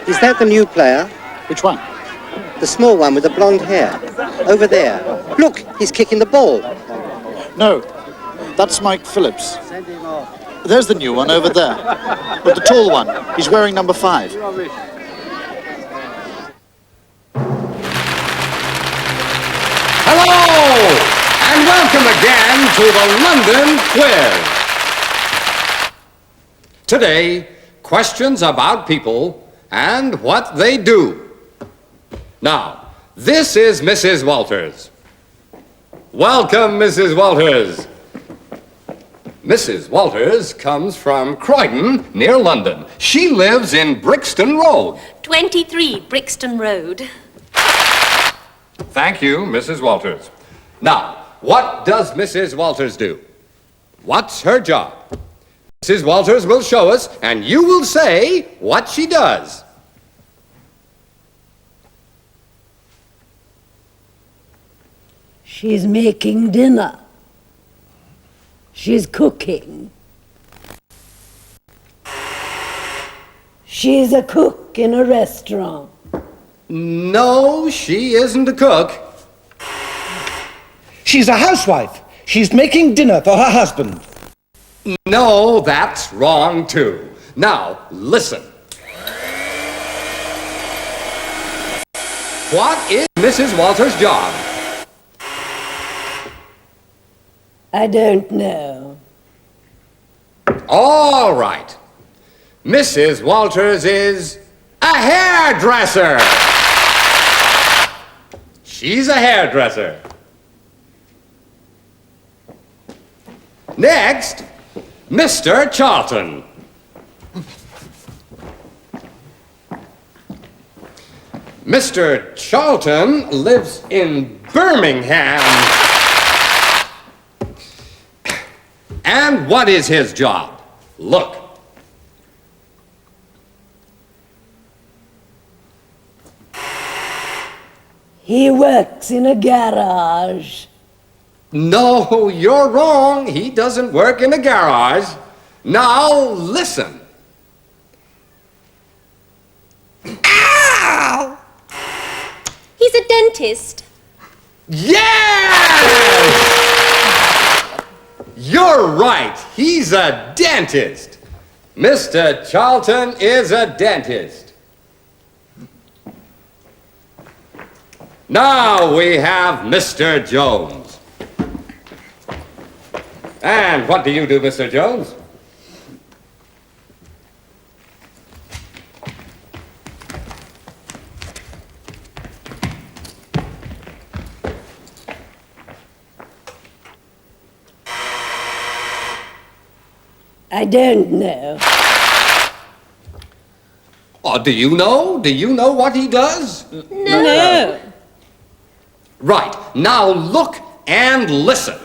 Is that the new player? Which one? The small one with the blonde hair. Over there. Look, he's kicking the ball. No, that's Mike Phillips. There's the new one over there. But the tall one, he's wearing number 5. Hello, and welcome again to the London Quiz. Today, questions about people and what they do. Now, this is Mrs. Walters. Welcome, Mrs. Walters. Mrs. Walters comes from Croydon, near London. She lives in Brixton Road. 23 Brixton Road. Thank you, Mrs. Walters. Now, what does Mrs. Walters do? What's her job? Mrs. Walters will show us, and you will say what she does. She's making dinner. She's cooking. She's a cook in a restaurant. No, she isn't a cook. She's a housewife. She's making dinner for her husband. No, that's wrong too. Now, listen. What is Mrs. Walters' job? I don't know. All right. Mrs. Walters is a hairdresser. She's a hairdresser. Next, Mr. Charlton. Mr. Charlton lives in Birmingham. And what is his job? Look. He works in a garage. No, you're wrong. He doesn't work in a garage. Now, listen. Ow! He's a dentist. Yes! You're right. He's a dentist. Mr. Charlton is a dentist. Now we have Mr. Jones. And what do you do, Mr. Jones? I don't know. Oh, do you know? Do you know what he does? No. Right. Now look and listen.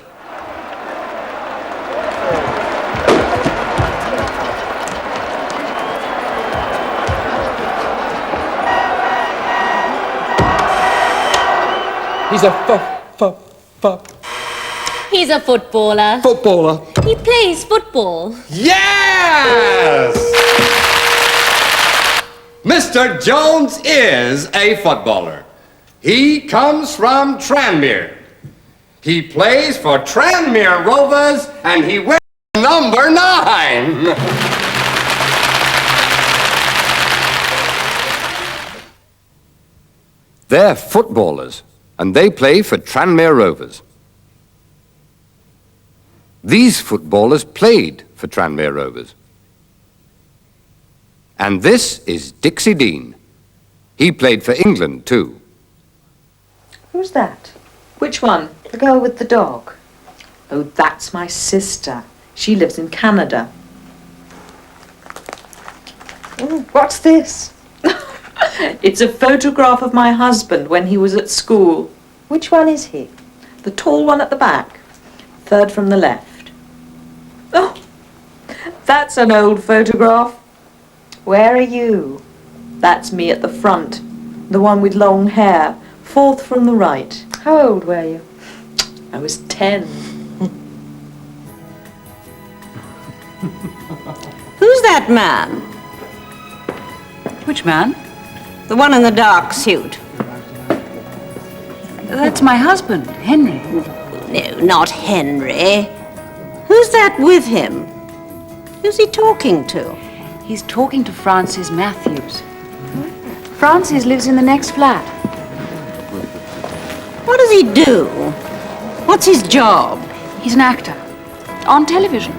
He's a He's a footballer. Footballer. He plays football. Yes! Mr. Jones is a footballer. He comes from Tranmere. He plays for Tranmere Rovers and he wears number 9. They're footballers and they play for Tranmere Rovers. These footballers played for Tranmere Rovers. And this is Dixie Dean. He played for England, too. Who's that? Which one? The girl with the dog? Oh, that's my sister. She lives in Canada. Oh, what's this? It's a photograph of my husband when he was at school. Which one is he? The tall one at the back. Third from the left. Oh, that's an old photograph. Where are you? That's me at the front. The one with long hair. Fourth from the right. How old were you? I was 10. Who's that man? Which man? The one in the dark suit. That's my husband, Henry. No, not Henry. Who's that with him? Who's he talking to? He's talking to Francis Matthews. Francis lives in the next flat. What does he do? What's his job? He's an actor. On television.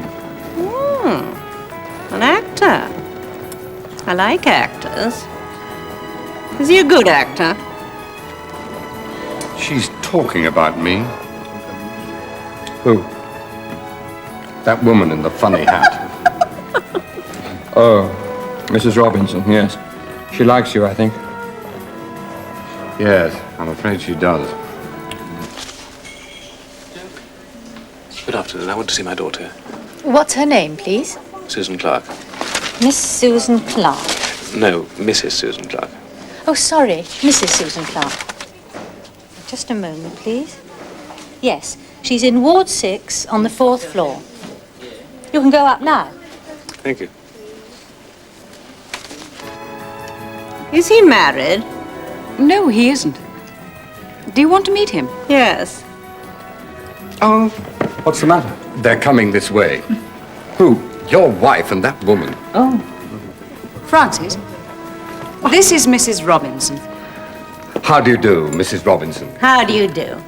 An actor. I like actors. Is he a good actor? She's talking about me. Who? That woman in the funny hat. Oh, Mrs. Robinson, yes. She likes you, I think. Yes, I'm afraid she does. Good afternoon. I want to see my daughter, What's her name, please? Susan Clark. Miss Susan Clark. No, Mrs. Susan Clark. Oh, sorry, Mrs. Susan Clark. Just a moment, please. Yes, she's in Ward 6 on the 4th floor. You can go up now. Thank you. Is he married? No, he isn't. Do you want to meet him? Yes. Oh, What's the matter? they're coming this way. Who? Your wife and that woman. Oh. Francis, this is Mrs. Robinson. How do you do, Mrs. Robinson? How do you do?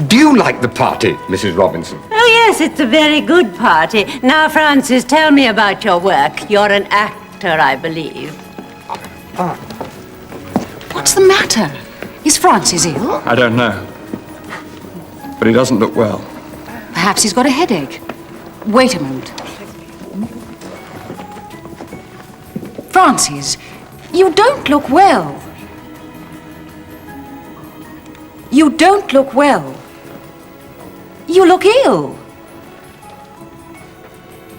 Do you like the party, Mrs. Robinson? Oh, yes, it's a very good party. Now, Francis, tell me about your work. You're an actor, I believe. What's the matter? Is Francis ill? I don't know. But he doesn't look well. Perhaps he's got a headache. Wait a moment. Francis, you don't look well. You don't look well. You look ill.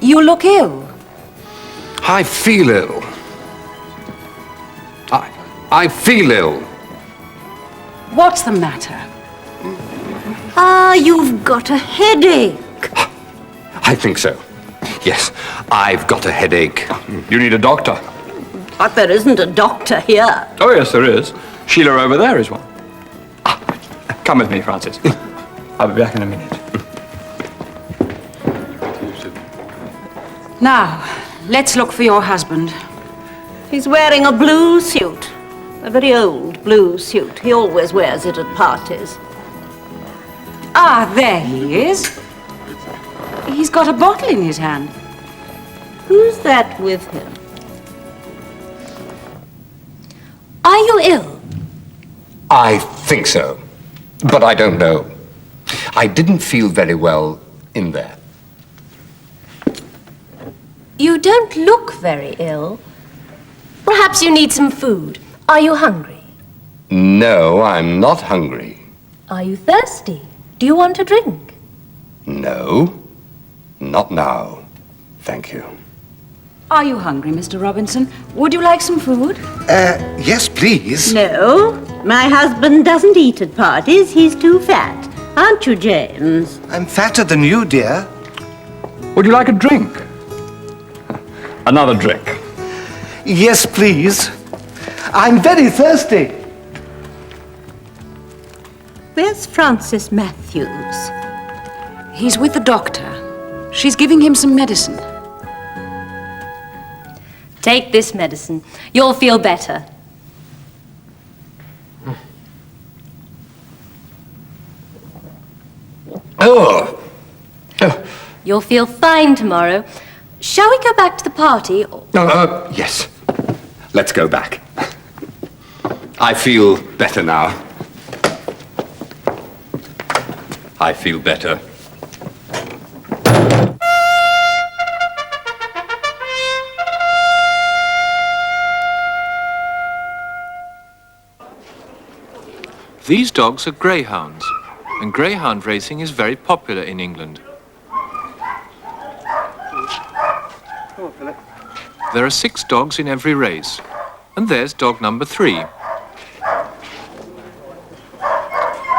You look ill. I feel ill. I feel ill. What's the matter? Ah, you've got a headache. I think so. Yes, I've got a headache. You need a doctor. But there isn't a doctor here. Oh, yes, there is. Sheila over there is one. Come with me, Francis. I'll be back in a minute. Now, let's look for your husband. He's wearing a blue suit. A very old blue suit. He always wears it at parties. Ah, there he is. He's got a bottle in his hand. Who's that with him? Are you ill? I think so, but I don't know. I didn't feel very well in there. You don't look very ill. Perhaps you need some food. Are you hungry? No, I'm not hungry. Are you thirsty? Do you want a drink? No, not now. Thank you. Are you hungry, Mr. Robinson? Would you like some food? Yes, please. No, my husband doesn't eat at parties. He's too fat. Aren't you, James? I'm fatter than you, dear. Would you like a drink? Another drink. Yes, please. I'm very thirsty. Where's Francis Matthews? He's with the doctor. She's giving him some medicine. Take this medicine. You'll feel better. Oh! You'll feel fine tomorrow. Shall we go back to the party? Yes. Let's go back. I feel better now. I feel better. These dogs are greyhounds, and greyhound racing is very popular in England. There are 6 dogs in every race, and there's dog number 3.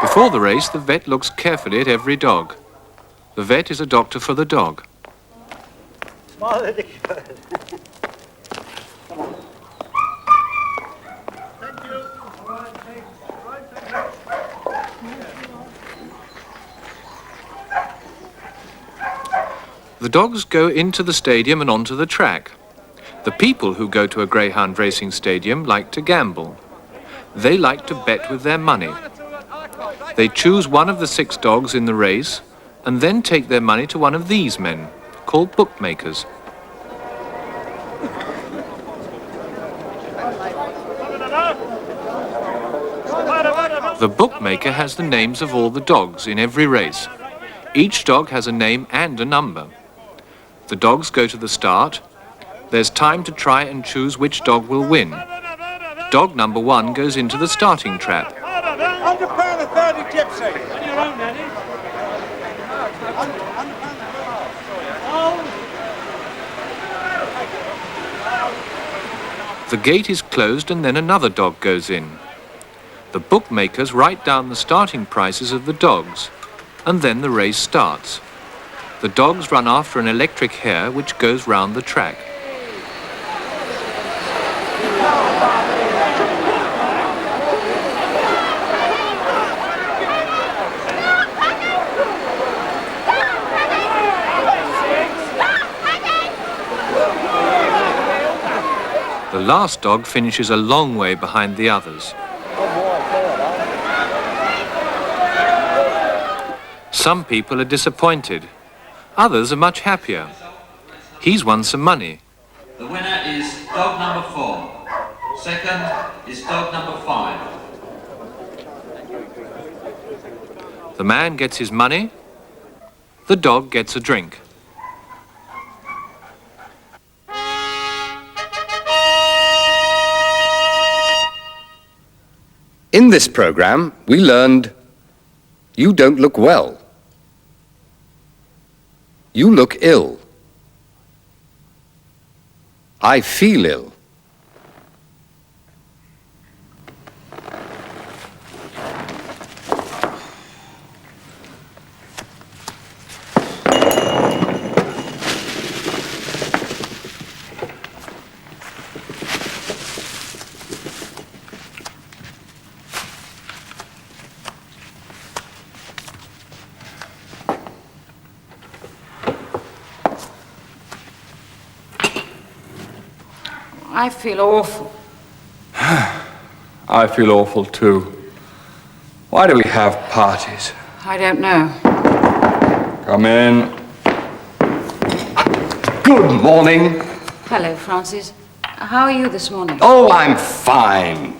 Before the race, the vet looks carefully at every dog. The vet is a doctor for the dog. The dogs go into the stadium and onto the track. The people who go to a greyhound racing stadium like to gamble. They like to bet with their money. They choose one of the 6 dogs in the race and then take their money to one of these men, called bookmakers. The bookmaker has the names of all the dogs in every race. Each dog has a name and a number. The dogs go to the start. There's time to try and choose which dog will win. Dog number 1 goes into the starting trap. £100.30 gypsy. The gate is closed and then another dog goes in. The bookmakers write down the starting prices of the dogs, and then the race starts. The dogs run after an electric hare which goes round the track. The last dog finishes a long way behind the others. Some people are disappointed. Others are much happier. He's won some money. The winner is dog number 4. Second is dog number 5. The man gets his money. The dog gets a drink. In this program, we learned, you don't look well. You look ill. I feel ill. I feel awful. I feel awful too. Why do we have parties? I don't know. Come in. Good morning. Hello, Francis. How are you this morning? Oh, I'm fine.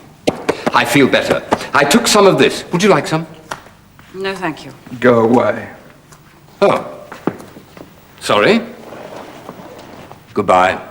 I feel better. I took some of this. Would you like some? No, thank you. Go away. Oh. Sorry. Goodbye.